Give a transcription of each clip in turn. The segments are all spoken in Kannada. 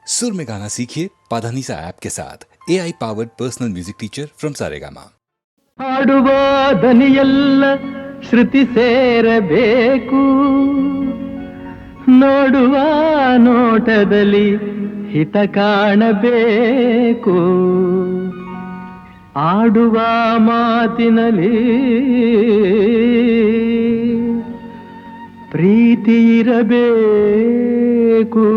सुर में गाना सीखिए पाधानीसा ऐप के साथ AI powered personal music teacher from Saregama. ಹಾಡುವ ದನಿಯೆಲ್ಲ ಶ್ರುತಿ ಸೇರಬೇಕು, ನೋಡುವ ನೋಟದಲ್ಲಿ ಹಿತ ಕಾಣಬೇಕು, ಆಡುವ ಮಾತಿನಲ್ಲಿ ಪ್ರೀತಿ ಇರಬೇಕು.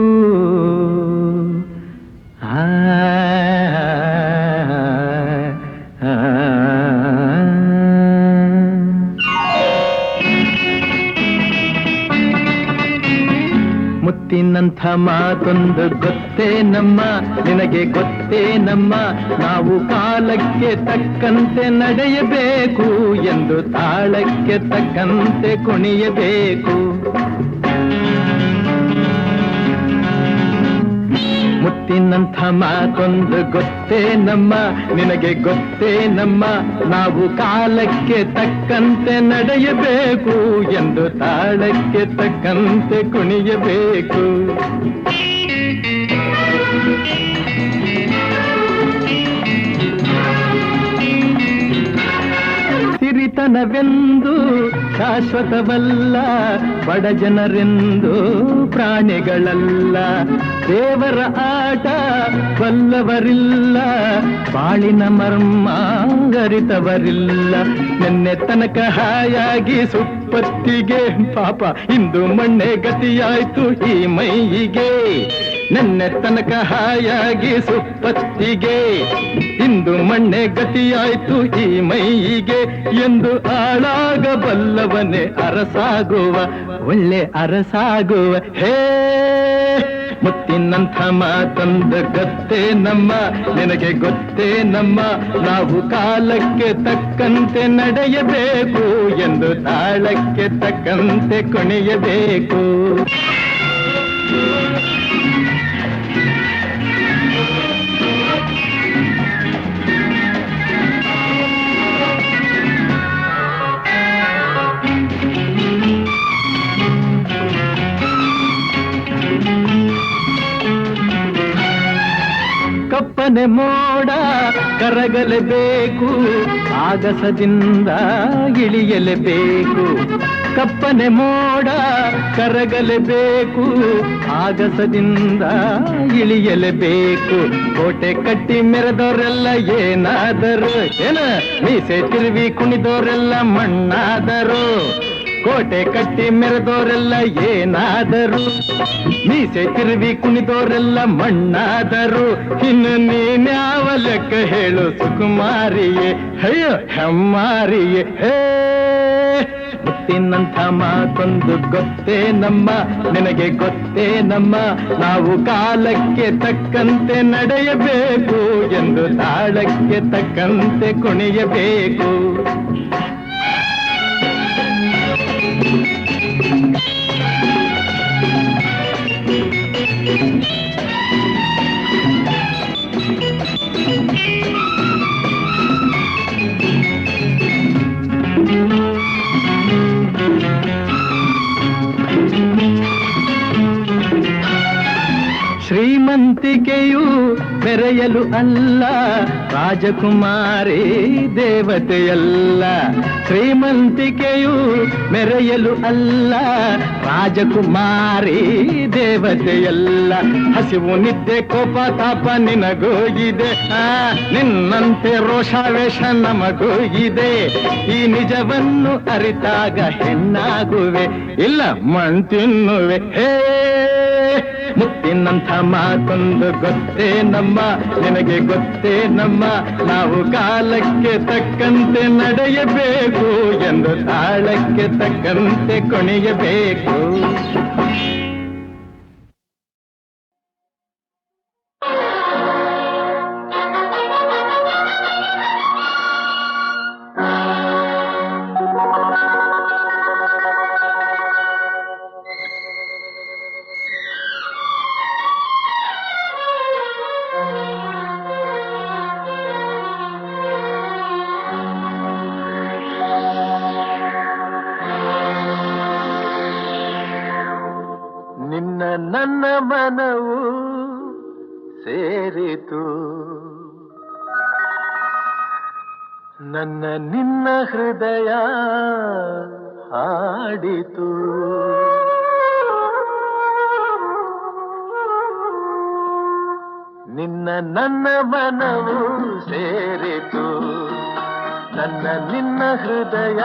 ಮುತ್ತಿನಂಥ ಮಾತೊಂದು ಗೊತ್ತೇ ನಮ್ಮ, ನಿನಗೆ ಗೊತ್ತೇ ನಮ್ಮ, ನಾವು ಕಾಲಕ್ಕೆ ತಕ್ಕಂತೆ ನಡೆಯಬೇಕು ಎಂದು ತಾಳಕ್ಕೆ ತಕ್ಕಂತೆ ಕುಣಿಯಬೇಕು. ಮುತ್ತಿನಂಥ ಮಾತೊಂದು ಗೊತ್ತೇ ನಮ್ಮ, ನಿನಗೆ ಗೊತ್ತೇ ನಮ್ಮ, ನಾವು ಕಾಲಕ್ಕೆ ತಕ್ಕಂತೆ ನಡೆಯಬೇಕು ಎಂದು ತಾಳಕ್ಕೆ ತಕ್ಕಂತೆ ಕುಣಿಯಬೇಕು. ಸಿರಿತನವೆಂದು ಶಾಶ್ವತವಲ್ಲ, ಬಡ ಜನರೆಂದು ಪ್ರಾಣಿಗಳಲ್ಲ, ದೇವರ ಆಟ ಬಲ್ಲವರಿಲ್ಲ, ಬಾಳಿನ ಮರ್ಮ ಅರಿತವರಿಲ್ಲ. ನಿನ್ನೆ ತನಕ ಹಾಯಾಗಿ ಸುಪ್ಪತ್ತಿಗೆ ಪಾಪ ಇಂದು ಮಣ್ಣೆ ಗತಿಯಾಯ್ತು ಈ ಮೈಯಿಗೆ. ನಿನ್ನೆ ತನಕ ಹಾಯಾಗಿ ಸುಪ್ಪತ್ತಿಗೆ ಇಂದು ಮಣ್ಣೆ ಗತಿಯಾಯ್ತು ಈ ಮೈಯಿಗೆ ಎಂದು ಆಳಾಗಬಲ್ಲವನೇ ಅರಸಾಗುವ, ಒಳ್ಳೆ ಅರಸಾಗುವ. ಹೇ ಮುತ್ತಿನಂಥ ಮಾತೊಂದು ಗೊತ್ತೇ ನಮ್ಮ, ನಿನಗೆ ಗೊತ್ತೇ ನಮ್ಮ, ನಾವು ಕಾಲಕ್ಕೆ ತಕ್ಕಂತೆ ನಡೆಯಬೇಕು ಎಂದು ತಾಳಕ್ಕೆ ತಕ್ಕಂತೆ ಕುಣಿಯಬೇಕು. ಕಪ್ಪನೆ ಮೋಡ ಕರಗಲೇಬೇಕು, ಆಗಸದಿಂದ ಇಳಿಯಲೇಬೇಕು. ಕಪ್ಪನೆ ಮೋಡ ಕರಗಲೇಬೇಕು, ಆಗಸದಿಂದ ಇಳಿಯಲೇಬೇಕು. ಕೋಟೆ ಕಟ್ಟಿ ಮೆರೆದವರೆಲ್ಲ ಏನಾದರು, ಏನ ಮೀಸೆ ತಿರುವಿ ಕುಣಿದವರೆಲ್ಲ ಮಣ್ಣಾದರು. ಕೋಟೆ ಕಟ್ಟಿ ಮೆರೆದವರೆಲ್ಲ ಏನಾದರು, ಮೀಸೆ ತಿರುವಿ ಕುಣಿದವರೆಲ್ಲ ಮಣ್ಣಾದರು. ಇನ್ನು ನೀನ್ಯಾವ ಲೆಕ್ಕ ಹೇಳು ಸುಕುಮಾರಿಯೇ, ಅಯ್ಯೋ ಹೆಮ್ಮಾರಿಯೇ. ಹೇ ಮುತ್ತಿನಂಥ ಮಾತೊಂದು ಗೊತ್ತೇ ನಮ್ಮ, ನಿನಗೆ ಗೊತ್ತೇ ನಮ್ಮ, ನಾವು ಕಾಲಕ್ಕೆ ತಕ್ಕಂತೆ ನಡೆಯಬೇಕು ಎಂದು ತಾಳಕ್ಕೆ ತಕ್ಕಂತೆ ಕುಣಿಯಬೇಕು. ಶ್ರೀಮಂತಿಕೆಯು ಬೆರೆಯಲು ಅಲ್ಲ, ರಾಜಕುಮಾರಿ ದೇವತೆಯಲ್ಲ. ಶ್ರೀಮಂತಿಕೆಯು ಮೆರೆಯಲು ಅಲ್ಲ, ರಾಜಕುಮಾರಿ ದೇವತೆಯಲ್ಲ. ಹಸಿವು ನಿದ್ದೆ ಕೋಪ ತಾಪ ನಿನಗೂ ಇದೆ, ನಿನ್ನಂತೆ ರೋಷಾವೇಶ ನಮಗೂ ಇದೆ. ಈ ನಿಜವನ್ನು ಅರಿತಾಗ ಹೆಣ್ಣಾಗುವೆ, ಇಲ್ಲ ಮಣ್ ತಿನ್ನುವೆ. ಹೇ ಮುತ್ತಿನಂಥ ಮಾತೊಂದು ಗೊತ್ತೇ ನಮ್ಮ, ನಿನಗೆ ಗೊತ್ತೇ ನಮ್ಮ, ನಾವು ಕಾಲಕ್ಕೆ ತಕ್ಕಂತೆ ನಡೆಯಬೇಕು ಎಂದು ತಾಳಕ್ಕೆ ತಕ್ಕಂತೆ ಕುಣಿಯಬೇಕು. ಸೇರಿತು ನನ್ನ ನಿನ್ನ ಹೃದಯ ಹಾಡಿತು ನಿನ್ನ ನನ್ನ ಮನವು ಸೇರಿತು ನನ್ನ ನಿನ್ನ ಹೃದಯ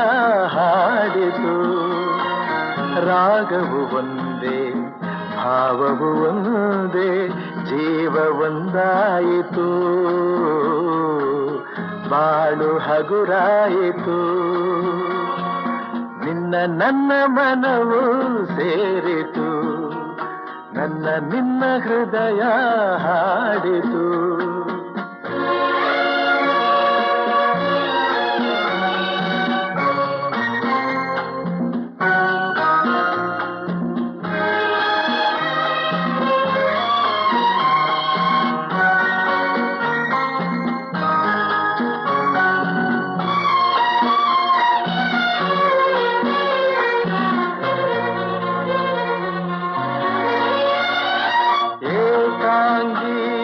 ಹಾಡಿತು ರಾಗವು ಒಂದೇ ಭಾವವು ಒಂದೇ ಜೀವ ಒಂದಾಯಿತು ಬಾಳು ಹಗುರಾಯಿತು ನಿನ್ನ ನನ್ನ ಮನವು ಸೇರಿತು ನನ್ನ ನಿನ್ನ ಹೃದಯ ಹಾಡಿತು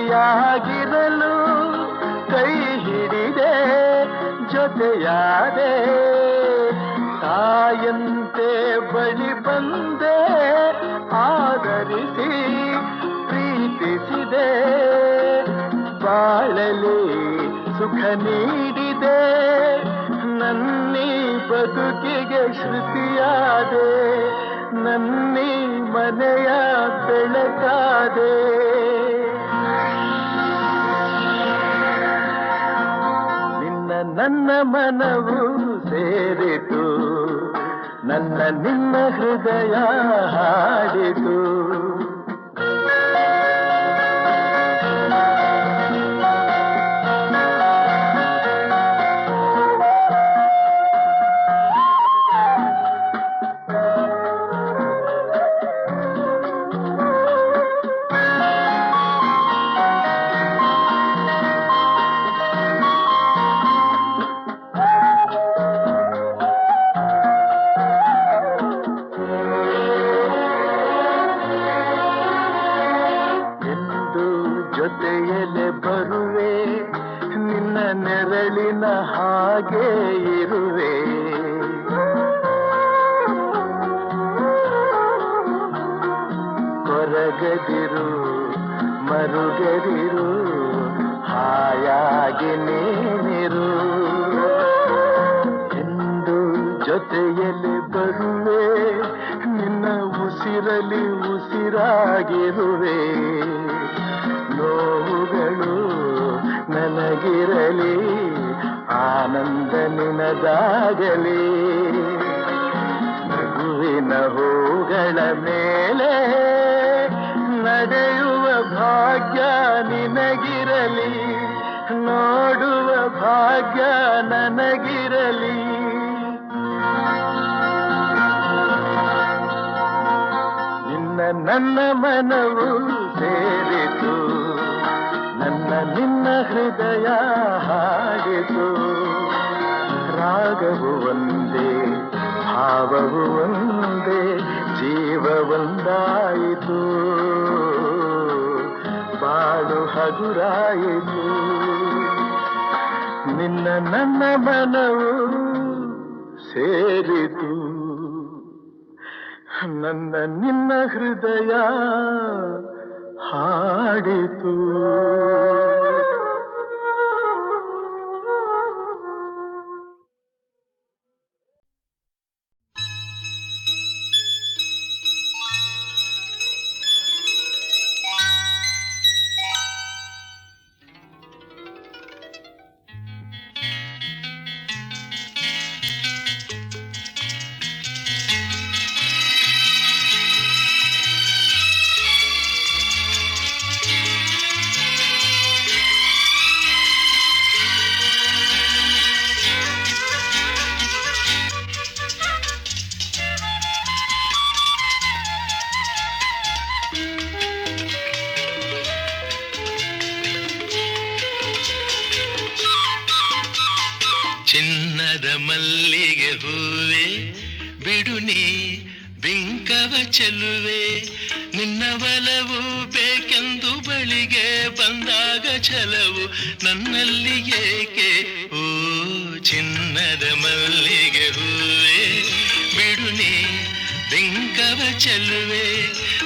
ಏಕಾಂಗಿಯಾಗಿರಲು ಕೈ ಹಿಡಿದೆ ಜೊತೆಯಾದೆ ತಾಯಂತೆ ಬಳಿ ಬಂದೆ ಆದರಿಸಿ ಪ್ರೀತಿಸಿದೆ ಬಾಳಲಿ ಸುಖ ನೀಡಿದೆ ನನ್ನೀ ಬದುಕಿಗೆ ಶ್ರುತಿಯಾದೆ ನನ್ನೀ ಮನೆಯ ಬೆಳಕಾದೆ ನಿನ್ನ ನನ್ನ ಮನವು ಸೇರಿತು ನನ್ನ ನಿನ್ನ ಹೃದಯ ಹಾಡಿತು ಜೊತೆಯಲೆ ಬರುವೆ ನಿನ್ನ ನೆರಳಿನ ಹಾಗೆ ಇರುವೆ ಕೊರಗದಿರು ಮರುಗದಿರು ಹಾಯಾಗಿ ನೀನಿರು ಎಂದು ಜೊತೆಯಲೆ ಬರುವೆ ನಿನ್ನ ಉಸಿರಲಿ ಉಸಿರಾಗಿರುವೆ ನೋವುಗಳು ನನಗಿರಲಿ ಆನಂದ ನಿನದಾಗಲಿ ನಗುವಿನ ಹೂಗಳ ಮೇಲೆ ನಡೆಯುವ ಭಾಗ್ಯ ನಿನಗಿರಲಿ ನೋಡುವ ಭಾಗ್ಯ ನನಗಿರಲಿ ನಿನ್ನ ನನ್ನ ಮನವು ಸೇರಿತು ನನ್ನ ನಿನ್ನ ಹೃದಯ ಹಾಡಿತು ರಾಗವು ಒಂದೇ ಭಾವವು ಒಂದೇ ಜೀವ ಒಂದಾಯಿತು ಬಾಳು ಹಗುರಾಯಿತು ನಿನ್ನ ನನ್ನ ಮನವು ಸೇರಿತು ನನ್ನ ನಿನ್ನ ಹೃದಯ ಹಾಡಿತು ಚಿನ್ನದ ಮಲ್ಲಿಗೆ ಹೂವೆ ಬಿಡು ನೀ ಬಿಂಕವ ಚೆಲುವೆ ನಿನ್ನ ಬಲವು ಬೇಕೆಂದು ಬಳಿಗೆ ಬಂದಾಗ ಛಲವು ನನ್ನಲ್ಲಿ ಏಕೆ ಓ ಚಿನ್ನದ ಮಲ್ಲಿಗೆ ಹೂವೆ ಬಿಡು ನೀ ಬಿಂಕವ ಚೆಲುವೆ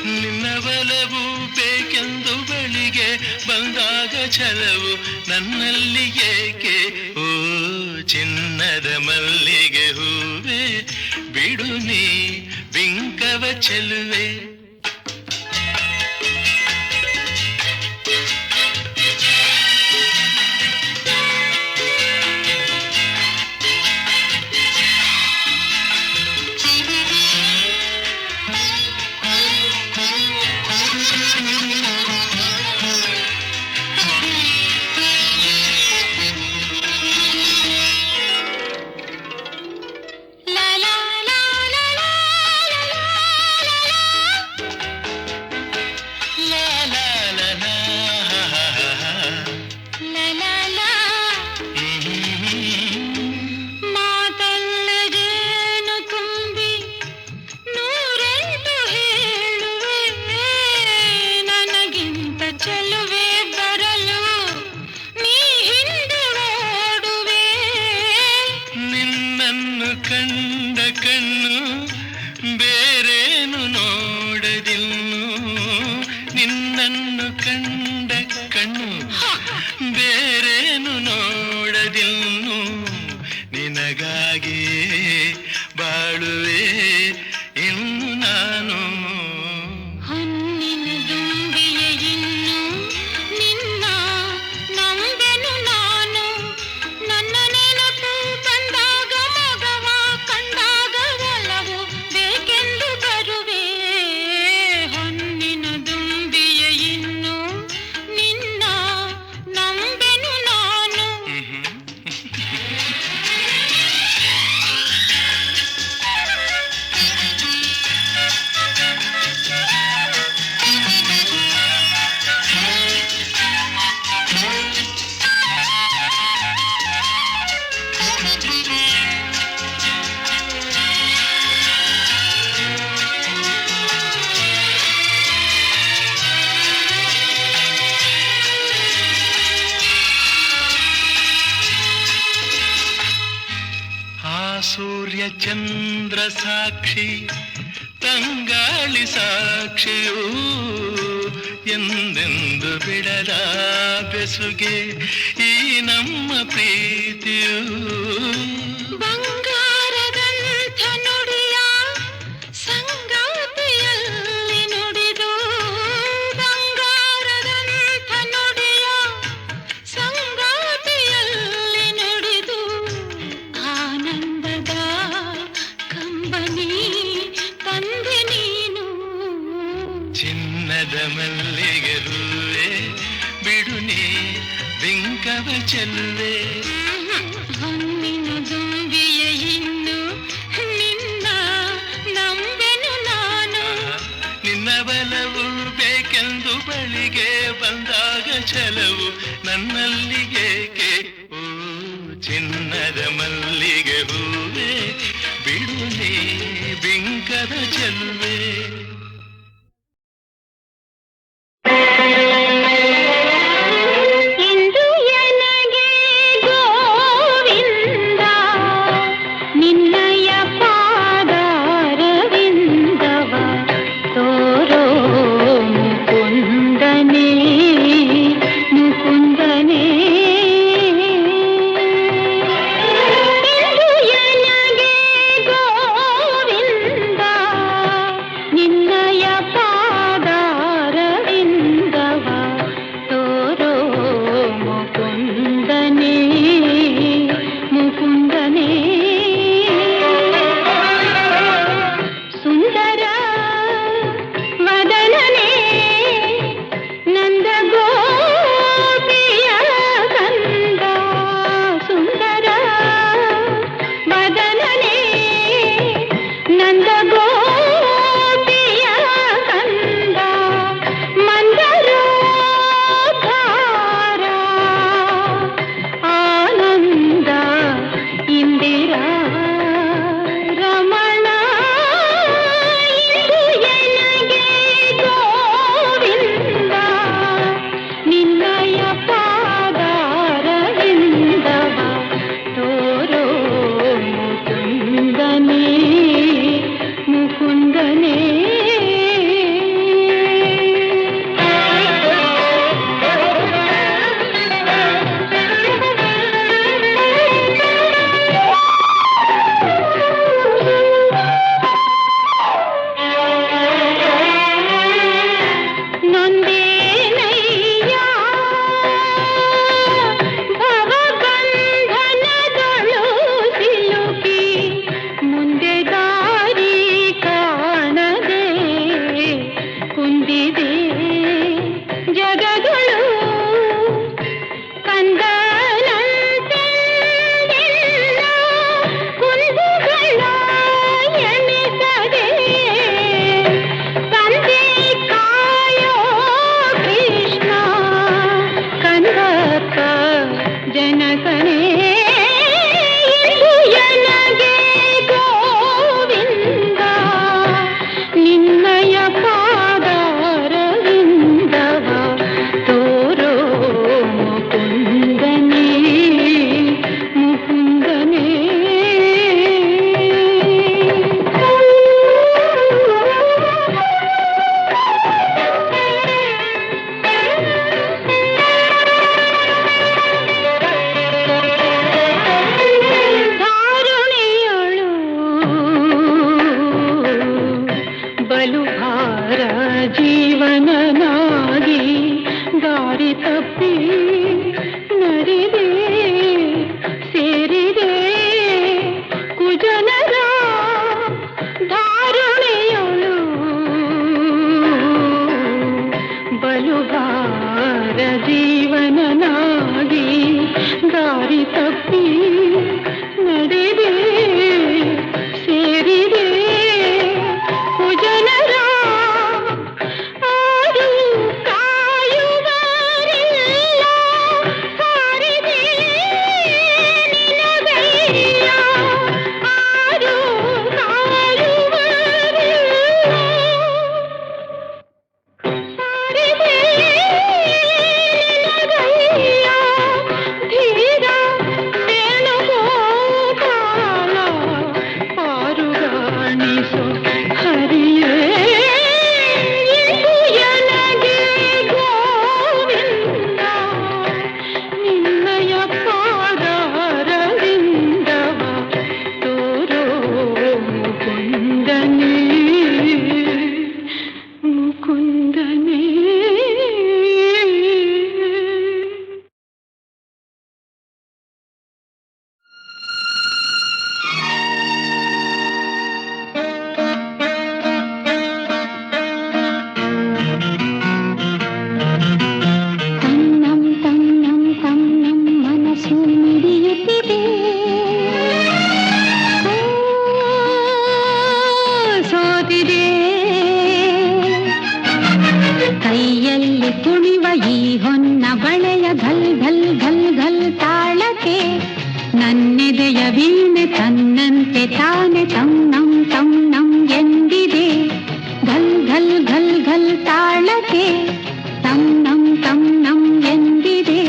ನಿನ್ನ ಬಲವು ಬೇಕೆಂದು ಬಳಿಗೆ ಬಂದಾಗ ಛಲವು ನನ್ನಲ್ಲಿ ಏಕೆ ಓ ಚಿನ್ನದ ಮಲ್ಲಿಗೆ ಹೂವೆ ಬಿಡು ನೀ ಬಿಂಕವ ಚೆಲುವೆ. ಕಂಡ ಕಣ್ಣು ಬೇರೇನು ನೋಡದಿನ್ನು ನಿನ್ನನ್ನು ಕಂಡ ಕಣ್ಣು ಬೇರೇನು ನೋಡದಿನ್ನು ನಿನಗಾಗಿ ಬಾಳುವೆ ಇನ್ನು ನಾನು. ಹಣ್ಣಿನ ದುಂಬಿಯ ಇನ್ನು ನಿನ್ನ ನಂಬೆನು ನಾನು ನನ್ನ ನೆನಪು ಬಂದಾಗ ಮಗವ ಕಂಡಾಗ ಒಲವು ಬೇಕೆಂದು ಬರುವೆ. ಹಣ್ಣಿನ ದುಂಬಿಯ ಇನ್ನು ನಿನ್ನ ನಂಬೆನು ನಾನು. ಸೂರ್ಯ ಚಂದ್ರ ಸಾಕ್ಷಿ ತಂಗಾಳಿ ಸಾಕ್ಷಿಯೂ ಎಂದೆಂದು ಬಿಡದ ಬೆಸುಗೆ ಈ ನಮ್ಮ ಪ್ರೀತಿಯೂ. ಬಂಗಾರದಂಥ ನುಡಿಯ ಸಂಗಾತಿಯಲ್ಲಿ ನುಡಿದು ಬಂಗಾರದಂಥ ನುಡಿಯ ಸಂಗಾತಿಯಲ್ಲಿ ನುಡಿದು ಆನಂದದ ಕಂಬನಿ ತಂದೆ ನೀನು. ಚಿನ್ನದ ಮಲ್ಲಿಗೆ ಹೂವೆ ಬಿಡು ನೀ ಬಿಂಕವ ಚೆಲ್ಲುವೆ. ಹಣ್ಣಿನ ದುಂಬಿಯ ಇನ್ನು ನಿನ್ನ ನಂಬೆನು ನಾನು. ನಿನ್ನ ಬಲವು ಬೇಕೆಂದು ಬಳಿಗೆ ಬಂದಾಗ ಛಲವು ನನ್ನಲ್ಲಿ ಏಕೆ ಓ ಚಿನ್ನದ ಮಲ್ಲಿಗೆ ಹೂವೆ ಬಿಡು ನೀ ಬಿಂಕದ ಚೆಲುವೆ. ಇಂದು ಎನಗೆ ಗೋವಿಂದ ನಿನ್ನಯ ಪಾದಾರವಿಂದವ ತೋರೋ ಮುಕುಂದನೇ ಮುಕುಂದನೇ. ಇಂದು ಎನಗೆ ಗೋವಿಂದ ನಿನ್ನ ತಪ್ಪಿ ನಡೆದೆ ಸೇರಿದೆ ಕುಜನರ ಧಾರಣೆಯಳು ಬಲುಗಾರ ಜೀವನನಾಗಿ ದಾರಿ ತಪ್ಪಿ ನಡೆದೆ ಸೇರಿದೆ ಕುಜನರ ಆರು ಕಾಯುವರಿಲ್ಲ ಸಾರಿದೆ ನಿನಗಯ್ಯ ಆರು ಕಾಯುವರಿಲ್ಲ ಸಾರಿದೆ ನಿನಗಯ್ಯ ಧೀರ ವೇಣುಗೋಪಾಲ ಪಾರುಗಾಣಿಸೋ ಹರಿಯೇ ಇಂದು ಎನಗೆ ಗೋವಿಂದ ನಿನ್ನಯ ಪಾದಾರವಿಂದವ ತೋರೋ ಮುಕುಂದನೇ ಮುಕುಂದನೇ. ತನ್ನಂ ತನ್ನಂ ತನ್ನಂ ಮನಸ್ಸು ಮಿಡಿಯುತ್ತಿದೆ ಸೋತಿದೆ ಕೈಯಲ್ಲಿ ಕುಣಿವ ಈ ಹೊನ್ನ ಬಳೆಯ ಘಲ್ ಘಲ್ ಘಲ್ ಘಲ್ ತಾಳಕ್ಕೆ ನನ್ನೆದೆಯ ವೀಣೆ ತನ್ನಂತೆ ತಾನೆ ತನ್ನಂ ತನ್ನಂ ಎಂದಿದೆ ಘಲ್ ಘಲ್ ಘಲ್ ಘಲ್ ತಾಳಕ್ಕೆ ತನ್ನಂ ತನ್ನಂ ಎಂದಿದೆ.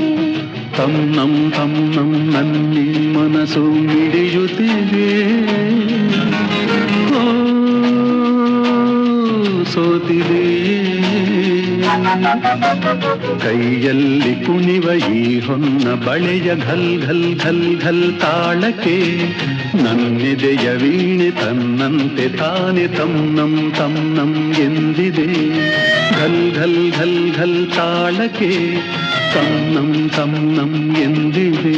ತನ್ನಂ ತನ್ನಂ ನನ್ನಿ ಮನಸ್ಸು ಮಿಡಿಯುತ್ತಿದೆ ಓ ಸೋತಿದೆ ಕೈಯಲ್ಲಿ ಕುಣಿವ ಈ ಹೊನ್ನ ಬಳೆಯ ಘಲ್ ಘಲ್ ಘಲ್ ಘಲ್ ತಾಳಕ್ಕೆ ನನ್ನೆದೆಯ ವೀಣೆ ತನ್ನಂತೆ ತಾನೆ ತನ್ನಂ ತನ್ನಂ ಎಂದಿದೆ ಘಲ್ ಘಲ್ ಘಲ್ ಘಲ್ ತಾಳಕ್ಕೆ ತನ್ನಂ ತನ್ನಂ ಎಂದಿದೆ.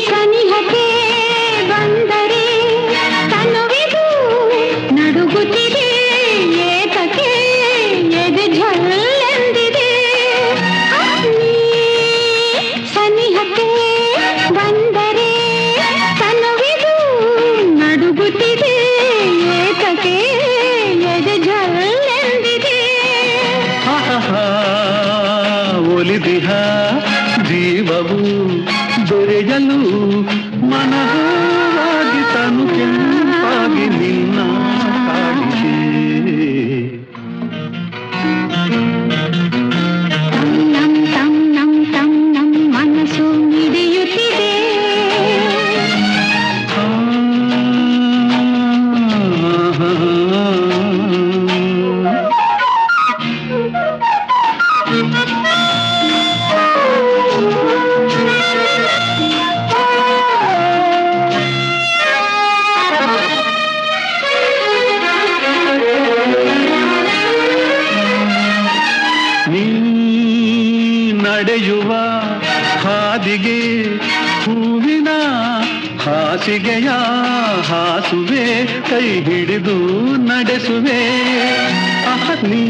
ಸನಿಹಕ್ಕೆ ಬಂದರೆ ತನುವಿದು ನಡುಗುತ್ತಿದೆ ಏತಕ್ಕೆ ಎದೆ ಝಲ್ಲೆಂದಿದೆ ಸನಿಹಕ್ಕೆ ಬಂದರೆ ತನುವಿದು ನಡುಗುತ್ತಿದೆ ಏತಕ್ಕೆ ಎದೆ ಝಲ್ಲೆಂದಿದೆ. ಒಲಿದಿಹ ಜೀವವು ದೊರೆಯಲು ಮನವಾಗಿ ತನು ಕೆಂಪಾಗಿ ನಿನ್ನ ಕಾಡಿದೆ ತನ್ನಂ ತನ್ನಂ ತನ್ನಂ ಮನಸ್ಸು ಮಿಡಿಯುತ್ತಿದೆ ನೀ ನಡೆಯುವ ಹಾದಿಗೆ ಹೂವಿನ ಹಾಸಿಗೆಯ ಹಾಸುವೆ ಕೈ ಹಿಡಿದು ನಡೆಸುವೆ ನೀ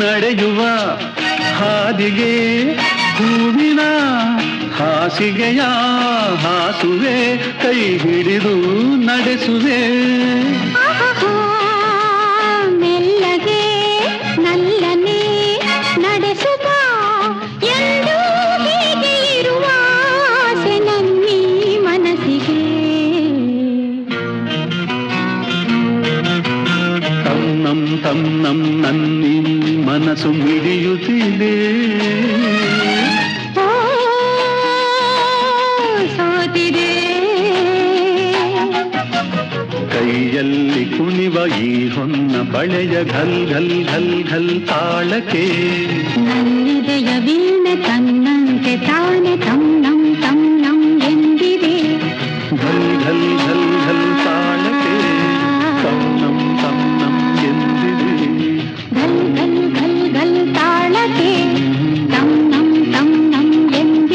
ನಡೆಯುವ ಹಾದಿಗೆ ಹೂವಿನ ಹಾಸಿಗೆಯ ಹಾಸುವೆ ಕೈ ಹಿಡಿದು ನಡೆಸುವೆ ಮೆಲ್ಲಗೆ ನಲ್ಲನೆ ನಡೆಸುವ ಎಂದು ಹೀಗೆ ಇರುವ ಆಸೆ ನನ್ನೀ ಮನಸ್ಸಿಗೆ ತನ್ನಂ ತನ್ನಂ ನನ್ನಿ ಮನಸ್ಸು ಮಿಡಿಯುತ್ತಿದೆ ಓ ಸೋತ ಈ ಹೊನ್ನ ಬಳೆಯ ಘಲ್ ಘಲ್ ಘಲ್ ಘಲ್ ತಾಳಕ್ಕೆ ನನ್ನೆದೆಯ ವೀಣೆ ತನ್ನಂತೆ ತಾನೆ ತನ್ನಂ ತನ್ನಂ ಎಂದಿದೆ. ಘಲ್ ಘಲ್ ಘಲ್ ಘಲ್ ತಾಳಕ್ಕೆ ತನ್ನಂ ತನ್ನಂ ಎಂದಿದೆ. ಘಲ್ ಘಲ್ ಘಲ್ ಘಲ್ ತಾಳಕ್ಕೆ ತನ್ನಂ ತನ್ನಂ ಎಂದಿದೆ.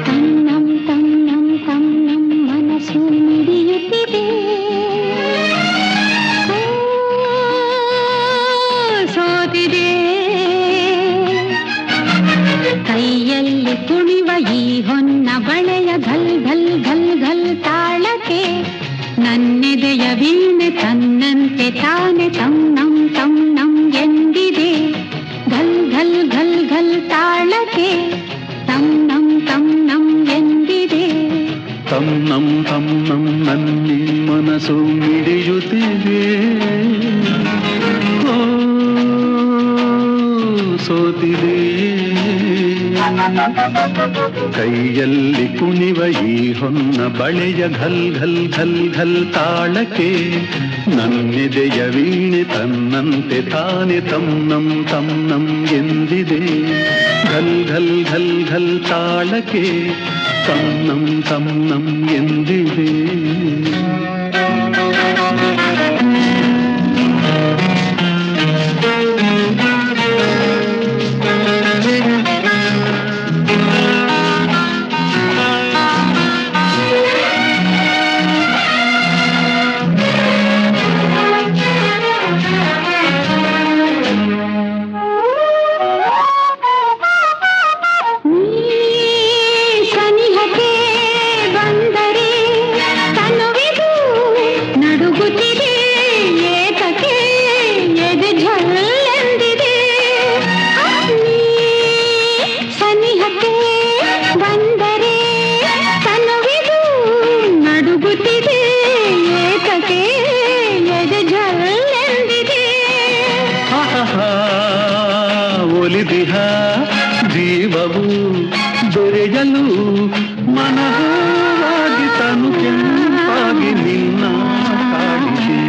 ತನ್ನಂ ತನ್ನಂ ತನ್ನಂ ಮನಸ್ಸು ಮಿಡಿಯುತ್ತಿದೆ. ಸೋತಿದೆ ಕೈಯಲ್ಲಿ ಕುಣಿವ ಈ ಹೊನ್ನ ಬಳೆಯ ಘಲ್ ಘಲ್ ಘಲ್ ಘಲ್ ತಾಳಕ್ಕೆ ನನ್ನೆದೆಯ ವೀಣೆ ತನ್ನಂತೆ ತಾನೆ ತನ್ನಂ ತನ್ನಂ ಎಂದಿದೆ. ಘಲ್ ಘಲ್ ಘಲ್ ಘಲ್ ತಾಳಕ್ಕೆ ತನ್ನಂ ತನ್ನಂ ಎಂದಿದೆ. ತನ್ನಂ ತನ್ನಂ ನನ್ನಿ ಮನಸ್ಸು ಮಿಡಿಯುತ್ತಿದೆ. ಓ, ಸೋತಿದೆ ಕೈಯಲ್ಲಿ ಕುಣಿವ ಈ ಹೊನ್ನ ಬಳೆಯ ಘಲ್ ಘಲ್ ಘಲ್ ಘಲ್ ತಾಳಕ್ಕೆ ನನ್ನೆದೆಯ ವೀಣೆ ತನ್ನಂತೆ ತಾನೆ ತನ್ನಂ ತನ್ನಂ ಎಂದಿದೆ. ಘಲ್ ಘಲ್ ಘಲ್ ಘಲ್ ತಾಳಕ್ಕೆ ತನ್ನಂ ತನ್ನಂ ಎಂದಿದೆ. ಸನಿಹಕ್ಕೆ ಬಂದರೆ ತನುವಿದು ನಡುಗುತ್ತಿದೆ. ಏತಕ್ಕೆ ಎದೆ ಝಲ್ಲೆಂದಿದೆ. ಸನಿಹಕ್ಕೆ ಬಂದರೆ ತನುವಿದು ನಡುಗುತ್ತಿದೆ. ಏತಕ್ಕೆ ಎದೆ ಝಲ್ಲೆಂದಿದೆ. ಒಲಿದಿಹ ಜೀವವು ದೊರೆಯಲು ಮನವಾಗಿ ತನು ಕೆಂಪಾಗಿ ನಿನ್ನ ಕಾಡಿದೆ.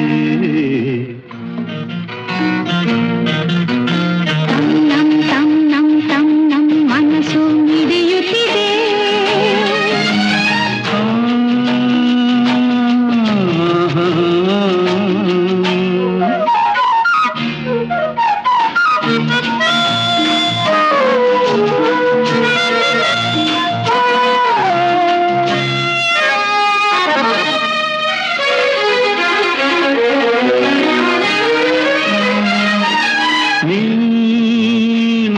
ತನ್ನಂ ತನ್ನಂ ತನ್ನಂ ಮನಸ್ಸು ಮಿಡಿಯುತ್ತಿದೆ. ನೀ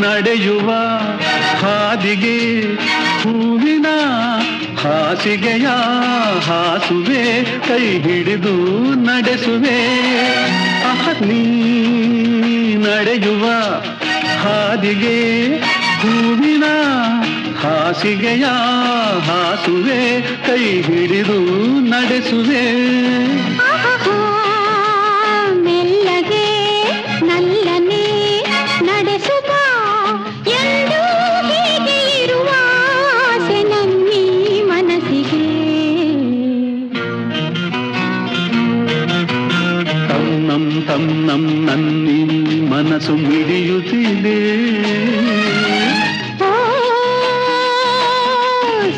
ನಡೆಯುವ ಹಾದಿಗೆ ಹೂವಿನ ಹಾಸಿಗೆಯ ಹಾಸುವೆ ಕೈ ಹಿಡಿದು ನಡೆಸುವೆ. ನೀ ನಡೆಯುವ ಹಾದಿಗೆ ಹೂವಿನ ಹಾಸಿಗೆಯ ಹಾಸುವೆ ಕೈ ಹಿಡಿದು ನಡೆಸುವೆ. ಮೆಲ್ಲಗೆ ನಲ್ಲನೆ ನಡೆಸುವ ಎಂದು ಹೀಗೆ ಇರುವ ಆಸೆ ನನ್ನೀ ಮನಸ್ಸಿಗೆ. ತನ್ನಂ ತನ್ನಂ ನನ್ನಿ ಮನಸ್ಸು ಮಿಡಿಯುತ್ತಿದೆ. ಓ,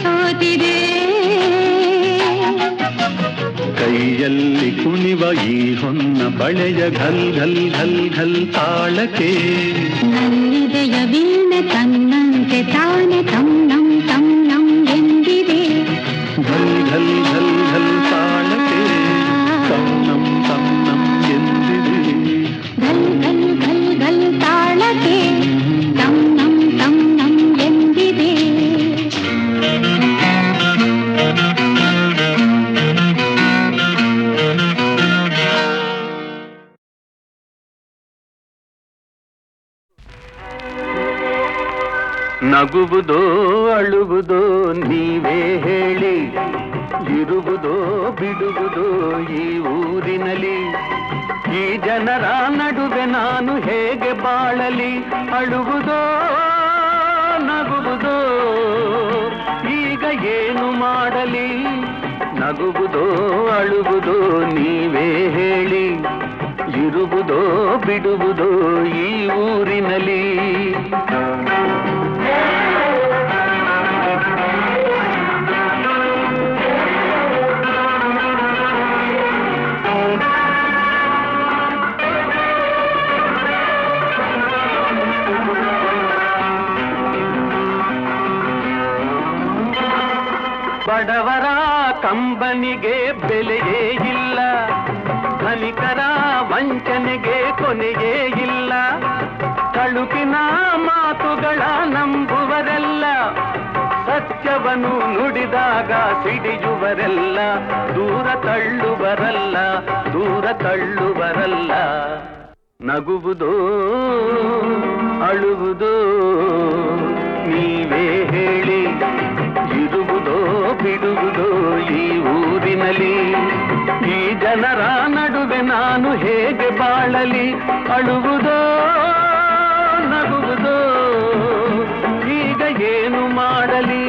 ಸೋತಿದೆ ಕೈಯಲ್ಲಿ ಕುಣಿವ ಈ ಹೊನ್ನ ಬಳೆಯ ಘಲ್ ಘಲ್ ಘಲ್ ಘಲ್ ತಾಳಕ್ಕೆ ನನ್ನೆದೆಯ ವೀಣೆ ತನ್ನಂತೆ ತಾನೆ ತನ್ನಂ ತನ್ನಂ ಎಂದಿದೆ. ಘಲ್ ಘಲ್ ಘಲ್ ಘಲ್ ತಾಳಕ್ಕೆ ತನ್ನಂ ತನ್ನಂ ಎಂದಿದೆ. ಘಲ್ ಘಲ್ ಘಲ್ ಘಲ್ ತಾಳಕ್ಕೆ ತನ್ನಂ ತನ್ನಂ ಎಂದಿದೆ. ನಗುವುದೋ ಅಳುವುದೋ ನೀವೇ ಹೇಳಿ, ಇರುವುದೋ ಬಿಡುವುದೋ ಈ ಊರಿನಲ್ಲಿ. ಈ ಜನರ ನಡುವೆ ನಾನು ಹೇಗೆ ಬಾಳಲಿ? ಅಳುವುದೋ ನಗುವುದೋ ಈಗ ಏನು ಮಾಡಲಿ? ನಗುವುದೋ ಅಳುವುದೋ ನೀವೇ ಹೇಳಿ, ಇರುವುದೋ ಬಿಡುವುದೋ ಈ ಊರಿನಲ್ಲಿ. ಬಡವರ ಕಂಬನಿಗೆ ಬೆಲೆಯೇ ಇಲ್ಲ, ಧನಿಕರ ವಂಚನೆಗೆ ಕೊನೆಯೇ ಇಲ್ಲ. ತಳುಕಿನ ಮಾತುಗಳ ನಂಬುವರೆಲ್ಲ, ಸತ್ಯವನ್ನು ನುಡಿದಾಗ ಸಿಡಿಯುವರೆಲ್ಲ. ದೂರ ತಳ್ಳುವರಲ್ಲ, ದೂರ ತಳ್ಳುವರಲ್ಲ. ನಗುವುದೋ ಅಳುವುದೋ ನೀವೇ ಹೇಳಿ, ಇರುವುದೋ ಬಿಡುವುದೋ ಈ ಊರಿನಲ್ಲಿ. ಈ ಜನರ ನಡುವೆ ನಾನು ಹೇಗೆ ಬಾಳಲಿ? ಅಳುವುದೋ ನಗುವುದೋ ಈಗ ಏನು ಮಾಡಲಿ?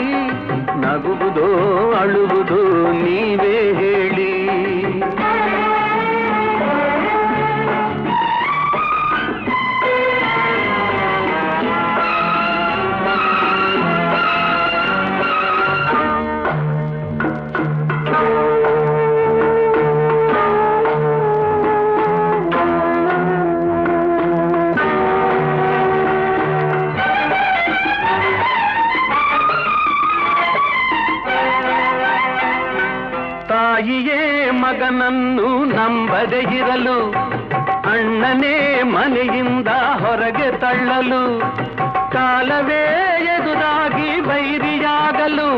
ನಗುವುದೋ ಅಳುವುದೋ ನೀವೇ ಹೇಳಿ. ತಾಯಿಯೇ ಮಗನನ್ನು ನಂಬದೆ ಇರಲು, ಅಣ್ಣನೇ ಮನೆಯಿಂದ ಹೊರಗೆ ತಳ್ಳಲು, ಕಾಲವೇ ಎದುರಾಗಿ ಬೈರಿಯಾಗಲು,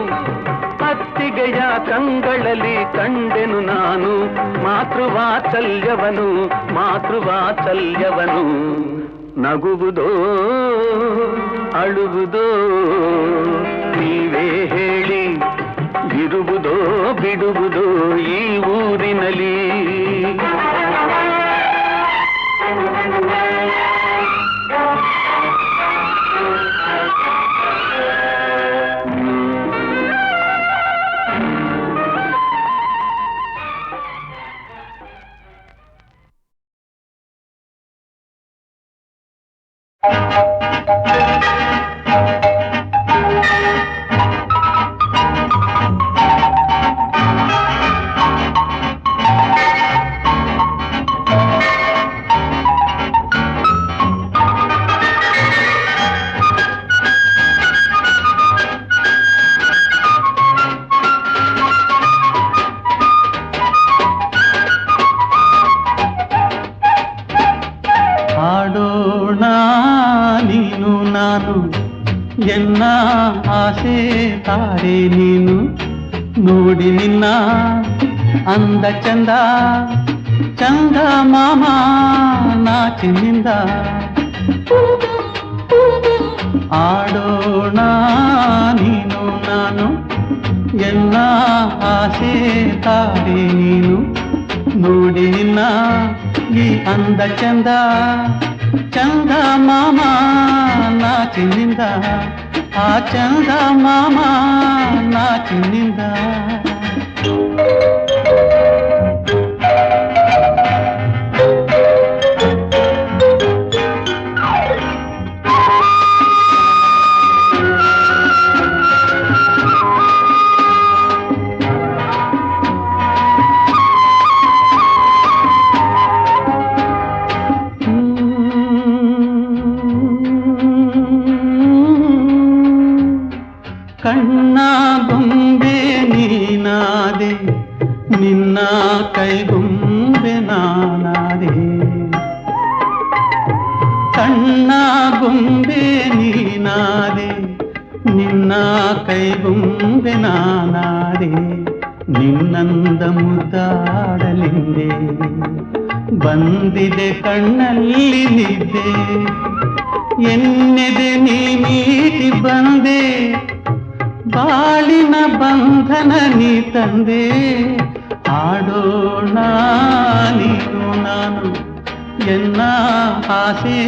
ಅತ್ತಿಗೆಯ ಕಂಗಳಲ್ಲಿ ಕಂಡೆನು ನಾನು ಮಾತೃವಾತ್ಸಲ್ಯವನು, ಮಾತೃವಾತ್ಸಲ್ಯವನು. ನಗುವುದೋ ಅಳುವುದೋ ನೀವೇ ಹೇಳಿ, ಇರುವುದೋ ಬಿಡುವುದೋ ಈ ಊರಿನಲ್ಲಿ. ಆಡೋಣ ನೀನು ನಾನು, ಎನ್ನ ಆಸೆ ತಾರೆ ನೀನು. ನೋಡಿ ನಿನ್ನ ಅಂದ ಚಂದ, ಚಂದ ಮಾಮ ನಾಚಿನಿಂದ. ಆಡೋಣ ನೀನು ನಾನು, ಎನ್ನ ಆಸೆ ತಾರೆ ನೀನು. ನೋಡಿ ನಿನ್ನ ಈ ಅಂದ ಚಂದ, ಚಂದ ಮಾಮ ನಾಚಿನಿಂದ. ಆ ಚಂದ ಮಾಮ ನಾಚಿನಿಂದ. ಕಣ್ಣ ಗೊಂಬೆ ನೀನಾದೆ, ನಿನ್ನ ಕೈಗೊಂಬೆ ನಾನಾದೆ. ಕಣ್ಣ ಗೊಂಬೆ ನೀನಾದೆ, ನಿನ್ನ ಕೈಗೊಂಬೆ ನಾನಾದೆ. ನಿನ್ನಂದ ಮುದ್ದಾಡಲಿಂದೆ, ಬಂದಿದೆ ಕಣ್ಣಲ್ಲಿ ನಿದ್ದೆ. ಎನ್ನೆದೆ ನೀ ಮೀಟಿ ಬಂದೆ, ಬಾಳಿನ ಬಂಧನ ನೀ ತಂದೆ. ಆಡೋಣ ನೀನು ನಾನು, ಎನ್ನ ಆಸೆ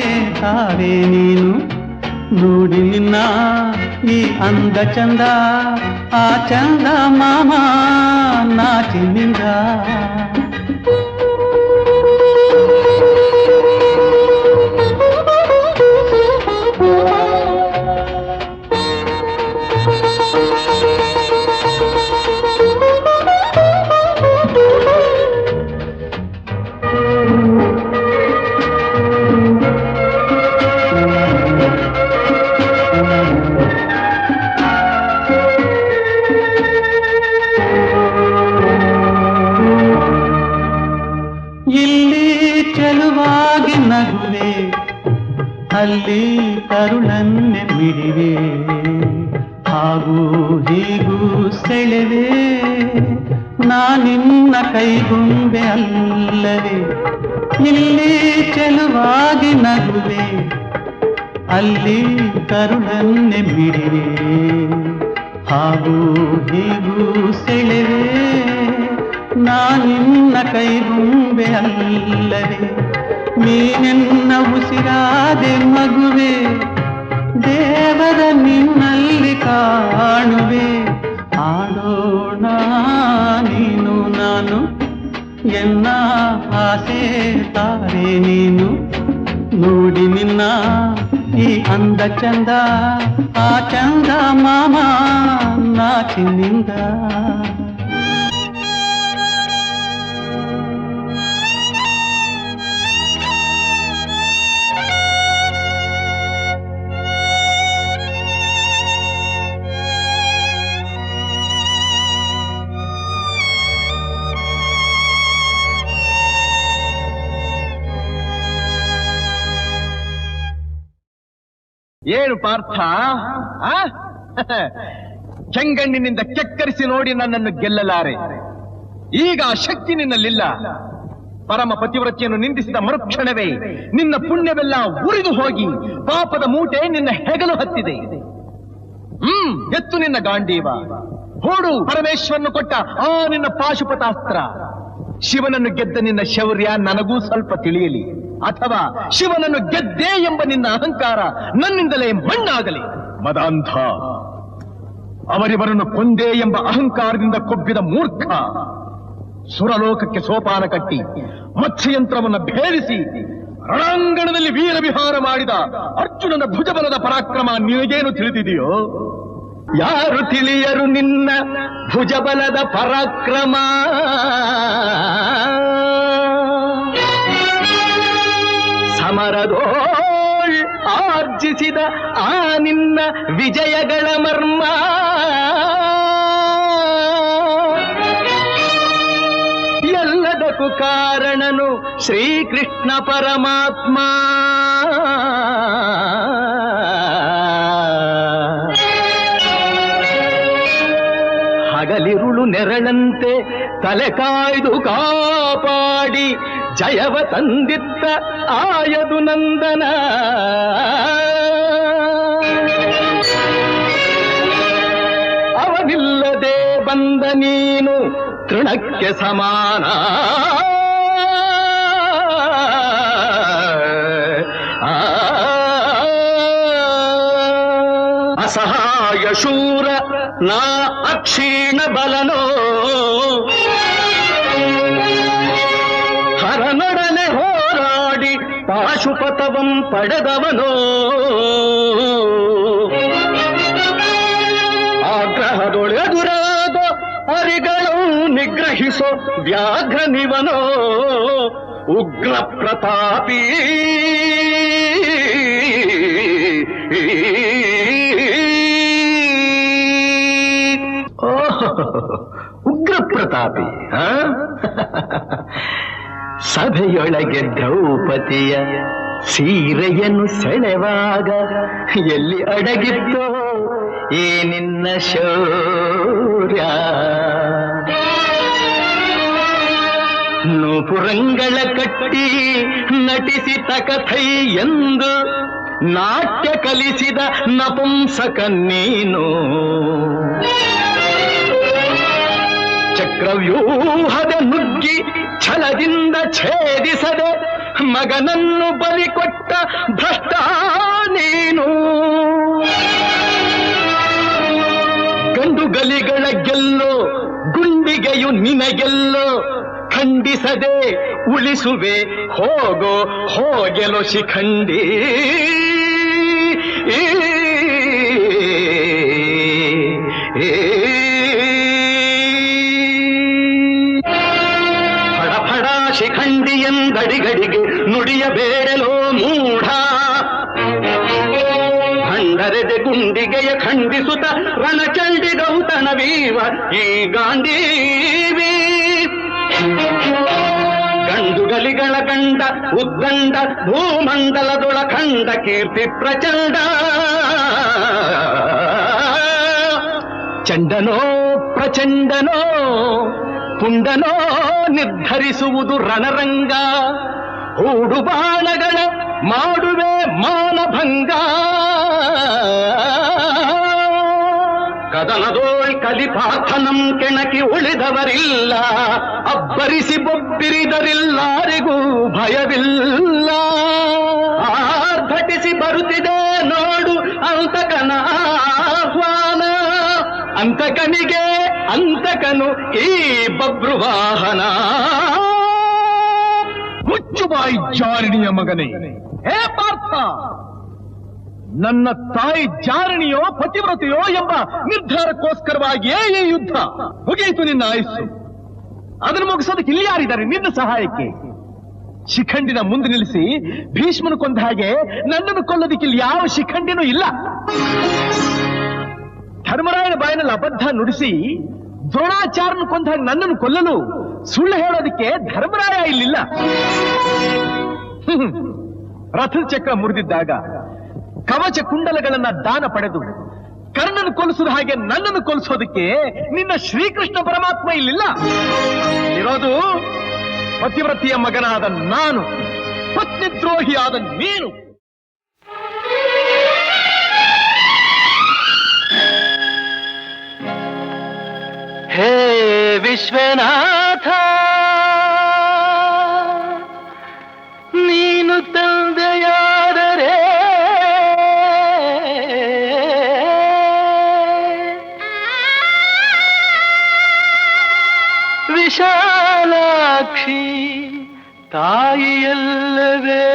ತಾರೆ ನೀನು. ನೋಡಿ ನಿನ್ನ ಈ ಅಂದ ಚಂದ, ಆ ಚಂದ ಮಾಮ ನಾಚಿನಿಂದ. ಅಲ್ಲಿ ಕರುಳನ್ನೆ ಮಿಡಿವೆ, ಹಾಗೂ ಹೀಗೂ ಸೆಳೆವೆ. ನಾನಿನ್ನ ಕೈಗುಂಬೆ ಅಲ್ಲವೇ, ಇಲ್ಲಿ ಚೆಲುವಾಗಿ ನಗುವೆ. ಅಲ್ಲಿ ಕರುಳನ್ನೆ ಮಿಡಿವೆ, ಹಾಗೂ ಹೀಗೂ ಸೆಳೆವೆ. ನಾನಿನ್ನ ಕೈಗುಂಬೆ ಅಲ್ಲವೇ, ನೀನೆನ್ನ ಉಸಿರಾದೆ ಮಗುವೆ. ದೇವರ ನಿನ್ನಲ್ಲಿ ಕಾಣುವೆ. ಆಡೋಣ ನೀನು ನಾನು, ಎನ್ನ ಆಸೆ ತಾರೆ ನೀನು. ನೋಡಿ ನಿನ್ನ ಈ ಅಂದ ಚಂದ, ಆ ಚಂದ ಮಾಮ ನಾಚಿನಿಂದ. ಏನು ಪಾರ್ಥ, ಚೆಂಗಣ್ಣಿನಿಂದ ಕೆಕ್ಕರಿಸಿ ನೋಡಿ ನನ್ನನ್ನು ಗೆಲ್ಲಲಾರೆ. ಈಗ ಆ ಶಕ್ತಿ ನಿನ್ನಲ್ಲಿಲ್ಲ. ಪರಮ ಪತಿವ್ರತಿಯನ್ನು ನಿಂದಿಸಿದ ಮರುಕ್ಷಣವೇ ನಿನ್ನ ಪುಣ್ಯವೆಲ್ಲ ಉರಿದು ಹೋಗಿ ಪಾಪದ ಮೂಟೆ ನಿನ್ನ ಹೆಗಲು ಹತ್ತಿದೆ. ಎತ್ತು ನಿನ್ನ ಗಾಂಡೀವ, ಹೂಡು ಪರಮೇಶ್ವರನು ಕೊಟ್ಟ ಆ ನಿನ್ನ ಪಾಶುಪತಾಸ್ತ್ರ. ಶಿವನನ್ನು ಗೆದ್ದ ನಿನ್ನ ಶೌರ್ಯ ನನಗೂ ಸ್ವಲ್ಪ ತಿಳಿಯಲಿ, ಅಥವಾ ಶಿವನನ್ನು ಗೆದ್ದೆ ಎಂಬ ನಿನ್ನ ಅಹಂಕಾರ ನನ್ನಿಂದಲೇ ಮಣ್ಣಾಗಲಿ. ಮದಾಂಧ, ಅವರಿವರನ್ನು ಕೊಂದೆ ಎಂಬ ಅಹಂಕಾರದಿಂದ ಕೊಬ್ಬಿದ ಮೂರ್ಖ. ಸುರಲೋಕಕ್ಕೆ ಸೋಪಾನ ಕಟ್ಟಿ ಮತ್ಸ್ಯಯಂತ್ರವನ್ನು ಭೇದಿಸಿ ರಣಾಂಗಣದಲ್ಲಿ ವೀರ ವಿಹಾರ ಮಾಡಿದ ಅರ್ಜುನನ ಭುಜಬಲದ ಪರಾಕ್ರಮ ನಿನಗೇನು ತಿಳಿದಿದೆಯೋ? ಯಾರು ತಿಳಿಯರು ನಿನ್ನ ಭುಜಬಲದ ಪರಾಕ್ರಮ? ಸಮರದೋಳ್ ಆರ್ಜಿಸಿದ ಆ ನಿನ್ನ ವಿಜಯಗಳ ಮರ್ಮ. ಎಲ್ಲದಕ್ಕೂ ಕಾರಣನು ಶ್ರೀಕೃಷ್ಣ ಪರಮಾತ್ಮ. ಹಗಲಿರುಳು ನೆರಳಂತೆ ತಲೆ ಕಾಯ್ದು ಕಾಪಾಡಿ ಜಯವ ತಂದಿತ್ತ ಆಯದು ನಂದನ. ಅವನಿಲ್ಲದೆ ಬಂದ ನೀನು ತೃಣಕ್ಕೆ ಸಮಾನ. ಅಸಹಾಯ ಶೂರ ನಾ ಅಕ್ಷೀಣ ಬಲನೋ, ಹರನೊಡನೆ ಹೋರಾಡಿ ಪಾಶುಪತವಂ ಪಡೆದವನೋ. ಆಗ್ರಹದೊಳೆದುರಾದ ಅರಿಗಳು ನಿಗ್ರಹಿಸೋ ವ್ಯಾಘ್ರನಿವನೋ. ಉಗ್ರ ಪ್ರತಾಪಿ ಉಗ್ರ ಪ್ರತಾಪಿ. ಸಭೆಯೊಳಗೆ ದ್ರೌಪದಿಯ ಸೀರೆಯನ್ನು ಸೆಳೆವಾಗ ಎಲ್ಲಿ ಅಡಗಿತ್ತೋ ಈ ನಿನ್ನ ಶೌರ್ಯ. ನೂಪುರಂಗಳ ಕಟ್ಟಿ ನಟಿಸಿ ತಕಥೈ ಎಂದು ನಾಟ್ಯ ಕಲಿಸಿದ ನಪುಂಸಕ ನೀನು. ಚಕ್ರವ್ಯೂಹದ ನುಗ್ಗಿ ಛಲದಿಂದ ಛೇದಿಸದೆ ಮಗನನ್ನು ಬಲಿ ಕೊಟ್ಟ ಭ್ರಷ್ಟ ನೀನು. ಗಂಡುಗಲಿಗಳ ಗೆಲ್ಲೋ ಗುಂಡಿಗೆಯು ನಿನಗೆಲ್ಲೋ ಖಂಡಿಸದೆ ಉಳಿಸುವೆ ಹೋಗೋ ಹೋಗೆಲೋ ಶಿಖಂಡಿ. ಫಡ ಶಿಖಂಡಿ ಎಂದಡಿಗಡಿಗೆ ನುಡಿಯಬೇಡಲೋ ಮೂಢ. ಭಂಡರೆದೆ ಗುಂಡಿಗೆಯ ಖಂಡಿಸುತ್ತ ರಣಚಂಡಿ ಗೌತಣವೀವ ಈ ಗಾಂಧೀವಿ. ಗಂಡುಗಲಿಗಳ ಕಂಡ ಉದ್ದಂಡ ಭೂಮಂಡಲದೊಳ ಖಂಡ ಕೀರ್ತಿ ಪ್ರಚಂಡ. ಚಂಡನೋ ಪ್ರಚಂಡನೋ ಪುಂಡನೋ ನಿರ್ಧರಿಸುವುದು ರಣರಂಗ. ಹೂಡು ಬಾಣಗಳ ಮಾಡುವೆ ಮಾನಭಂಗ. ಕದನದೋಳ್ ಕಲಿಪಾರ್ಥನಂ ಕೆಣಕಿ ಉಳಿದವರಿಲ್ಲ. ಅಬ್ಬರಿಸಿ ಬೊಬ್ಬಿರಿದರಿಲ್ಲಾರಿಗೂ ಭಯವಿಲ್ಲ. ಆರ್ಭಟಿಸಿ ಬರುತ್ತಿದೆ ನೋಡು ಅಂತಕನ ಆಹ್ವಾನ. ಅಂತಕನಿಗೆ ಅಂತಕನು ಈ ಬಬ್ರುವಾಹನ. ಮುಚ್ಚುಬಾಯಿ ಜಾರಿಣಿಯ ಮಗನೇ, ಹೇ ಪಾರ್ಥ, ನನ್ನ ತಾಯಿ ಜಾರಣಿಯೋ ಪತಿವ್ರತೆಯೋ ಎಂಬ ನಿರ್ಧಾರಕ್ಕೋಸ್ಕರವಾಗಿಯೇ ಈ ಯುದ್ಧ. ಮುಗಿಯಿತು ನಿನ್ನ ಆಯುಸ್ಸು. ಅದನ್ನು ಮುಗಿಸೋದಕ್ಕೆ ಇಲ್ಲಿ ಯಾರಿದ್ದಾರೆ ನಿನ್ನ ಸಹಾಯಕ್ಕೆ? ಶಿಖಂಡಿನ ಮುಂದೆ ನಿಲ್ಲಿಸಿ ಭೀಷ್ಮನು ಕೊಂದ ಹಾಗೆ ನನ್ನನ್ನು ಕೊಲ್ಲೋದಕ್ಕೆ ಇಲ್ಲಿ ಯಾವ ಶಿಖಂಡಿನೂ ಇಲ್ಲ. ಧರ್ಮರಾಯನ ಬಾಯಿನಲ್ಲಿ ಅಬದ್ಧ ನುಡಿಸಿ ದ್ರೋಣಾಚಾರ್ಯನು ಕೊಂದ ಹಾಗೆ ನನ್ನನ್ನು ಕೊಲ್ಲಲು ಸುಳ್ಳು ಹೇಳೋದಕ್ಕೆ ಧರ್ಮರಾಯ ಇಲ್ಲಿಲ್ಲ. ರಥದ ಚಕ್ರ ಮುರಿದಿದ್ದಾಗ ಕವಚ ಕುಂಡಲಗಳನ್ನ ದಾನ ಪಡೆದು ಕರ್ಣನ ಕೊಲಿಸಿದ ಹಾಗೆ ನನ್ನನ್ನು ಕೊಲಿಸೋದಕ್ಕೆ ನಿನ್ನ ಶ್ರೀಕೃಷ್ಣ ಪರಮಾತ್ಮ ಇಲ್ಲಿಲ್ಲ. ಇರೋದು ಪತಿವ್ರತಿಯ ಮಗನಾದ ನಾನು, ಪತ್ನಿದ್ರೋಹಿಯಾದ ನೀನು. ಹೇ ವಿಶ್ವನಾಥ, ನೀನು ತಂದೆಯಾದರೆ ವಿಶಾಲಾಕ್ಷಿ ತಾಯಿಯಲ್ಲವೇ?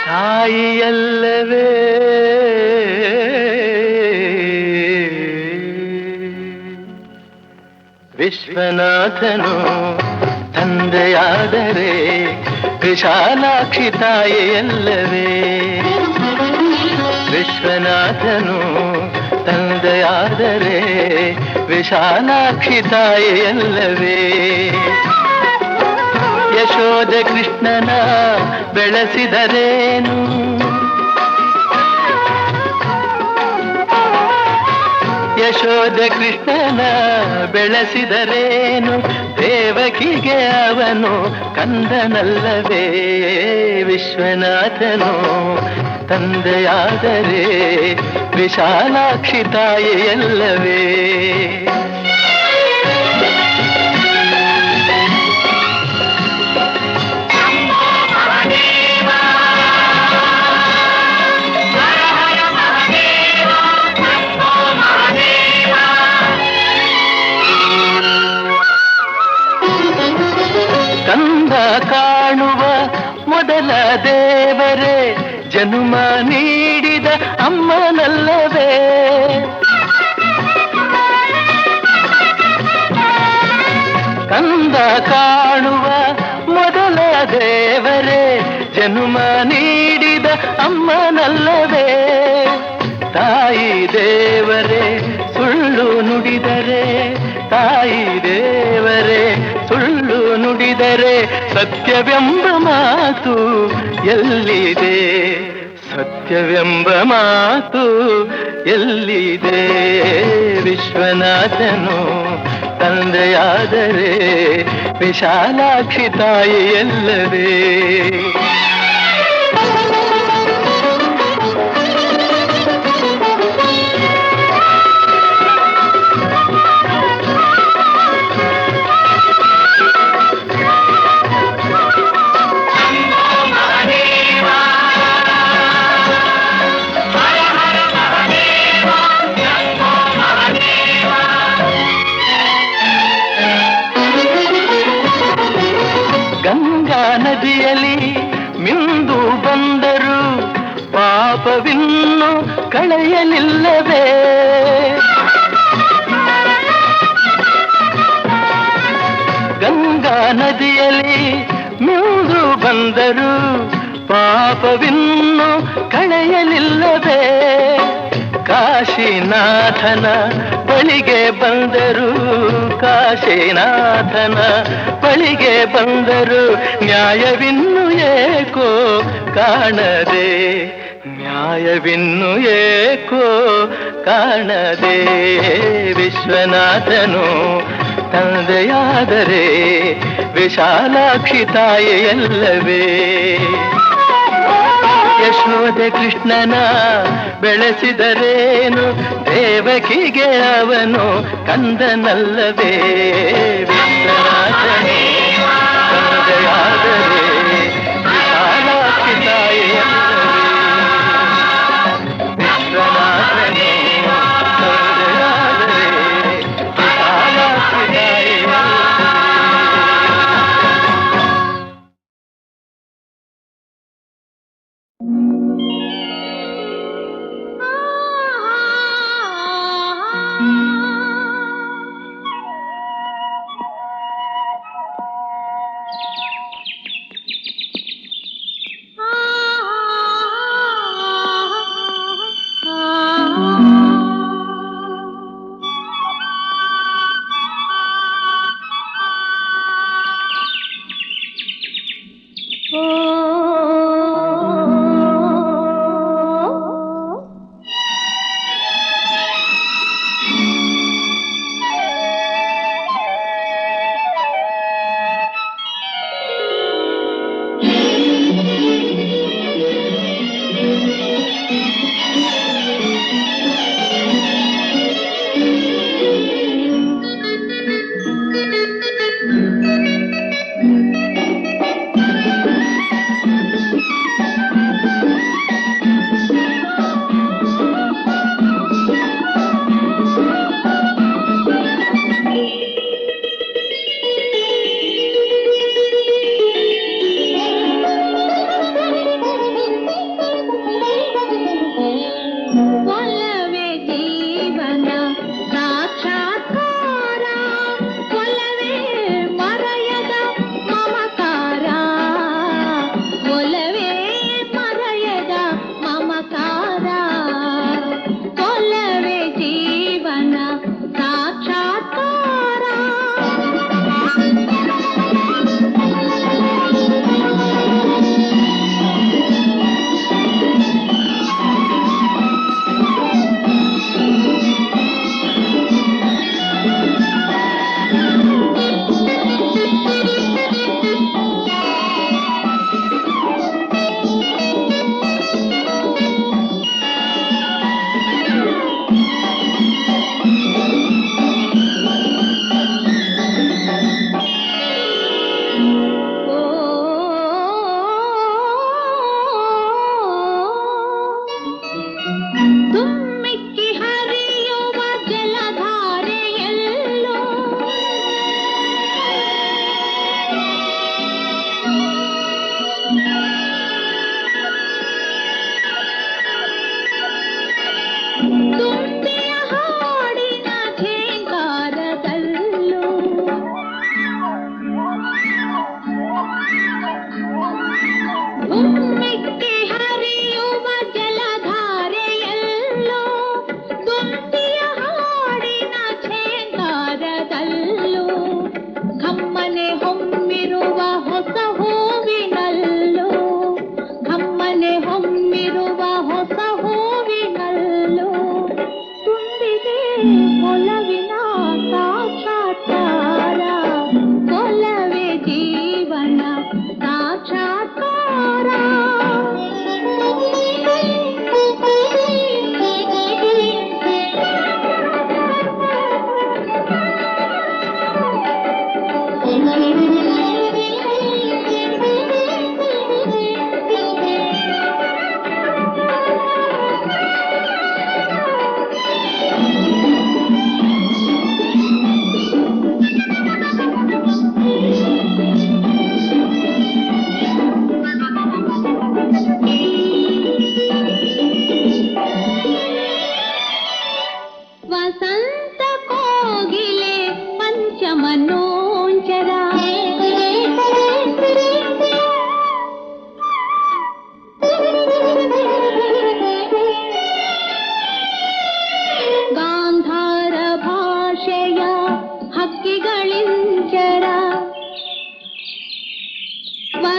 ತಾಯಿಯಲ್ಲವೇ? ವಿಶ್ವನಾಥನು ತಂದೆಯಾದರೆ ವಿಶಾಲಾಕ್ಷಿ ತಾಯಿಯಲ್ಲವೇ? ವಿಶ್ವನಾಥನು ತಂದೆಯಾದರೆ ವಿಶಾಲಾಕ್ಷಿ ತಾಯಿಯಲ್ಲವೇ? ಯಶೋಧ ಕೃಷ್ಣನ ಬೆಳೆಸಿದರೇನು? ಯಶೋಧ ಕೃಷ್ಣನ ಬೆಳೆಸಿದರೇನು? ದೇವಕಿಗೆ ಅವನು ಕಂದನಲ್ಲವೇ? ವಿಶ್ವನಾಥನು ತಂದೆಯಾದರೆ ವಿಶಾಲಾಕ್ಷಿ ತಾಯಿಯಲ್ಲವೇ? ಕಂದ ಕಾಣುವ ಮೊದಲ ದೇವರೇ ಜನುಮ ನೀಡಿದ ಅಮ್ಮನಲ್ಲವೇ? ಕಂದ ಕಾಣುವ ಮೊದಲ ದೇವರೇ ಜನುಮ ನೀಡಿದ ಅಮ್ಮನಲ್ಲವೇ? ತಾಯಿ ದೇವರೇ ಸುಳ್ಳು ನುಡಿದರೆ, ತಾಯಿ ದೇವರೇ ಸುಳ್ಳು ನುಡಿದರೆ ಸತ್ಯವೆಂಬ ಮಾತು ಎಲ್ಲಿದೆ? ಸತ್ಯವೆಂಬ ಮಾತು ಎಲ್ಲಿದೆ? ವಿಶ್ವನಾಥನು ತಂದೆಯಾದರೆ ವಿಶಾಲಾಕ್ಷಿ ತಾಯಿಯಲ್ಲವೇ? ಗಂಗಾ ನದಿಯಲ್ಲಿ ಮಿಂದು ಬಂದರು ಪಾಪವಿನ್ನು ಕಳೆಯಲಿಲ್ಲವೇ? ಗಂಗಾ ನದಿಯಲ್ಲಿ ಮಿಂದು ಬಂದರು ಪಾಪವಿನ್ನು ಕಳೆಯಲಿಲ್ಲವೇ? ಕಾಶಿನಾಥನ ಬಳಿಗೆ ಬಂದರು, ಕಾಶಿನಾಥನ ಬಳಿಗೆ ಬಂದರು, ನ್ಯಾಯವಿನ್ನು ಏಕೋ ಕಾಣದೆ, ನ್ಯಾಯವಿನ್ನು ಏಕೋ ಕಾಣದೆ. ವಿಶ್ವನಾಥನು ತಂದೆಯಾದರೆ ವಿಶಾಲಾಕ್ಷಿ ತಾಯಿಯಲ್ಲವೇ? ಯಶೋದೆ ಕೃಷ್ಣನ ಬೆಳೆಸಿದರೇನು, ದೇವಕಿಗೆ ಅವನು ಕಂದನಲ್ಲವೇ? ವಿಶ್ವನಾಥನೇ ತಂದೆಯಾದರೆ ವಿಶಾಲಾಕ್ಷಿ ತಾಯಿಯಲ್ಲವೇ? ವಿಶ್ವನಾಥನೇ ತಂದೆಯಾದರೆ ವಿಶಾಲಾಕ್ಷಿ ತಾಯಿಯಲ್ಲವೇ?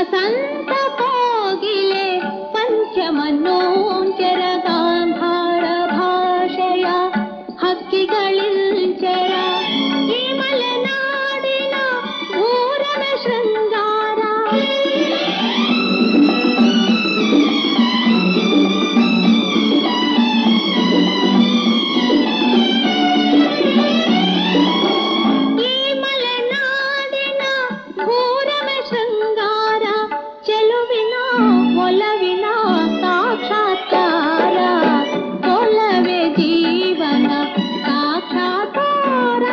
ವಸಂತ ಕೋಗಿಲೆ ಪಂಚಮನೋಂಚರ ಗಾಂಧಾರ ಭಾಷೆಯ ಹಕ್ಕಿಗಳಿಂಚರ ಈ ಮಲೆನಾಡಿನ ಊರನ ಶೃಂಗಾರ ಈ ಮಲೆನಾಡಿನ ಊರನ ಶೃಂಗಾರ ಚೆಲುವಿನ ಒಲವಿನ ಸಾಕ್ಷಾತ್ಕಾರ ಒಲವೇ ಜೀವನ ಸಾಕ್ಷಾತ್ಕಾರ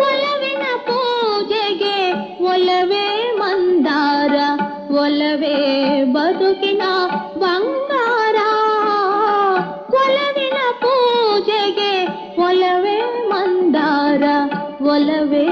ಒಲವಿನ ಪೂಜೆಗೆ ಒಲವೇ ಮಂದಾರ ಒಲವೇ ಬದುಕಿನ ಬಂಗಾರ ಒಲವಿನ ಪೂಜೆಗೆ ಒಲವೇ ಮಂದಾರ ಒಲವೇ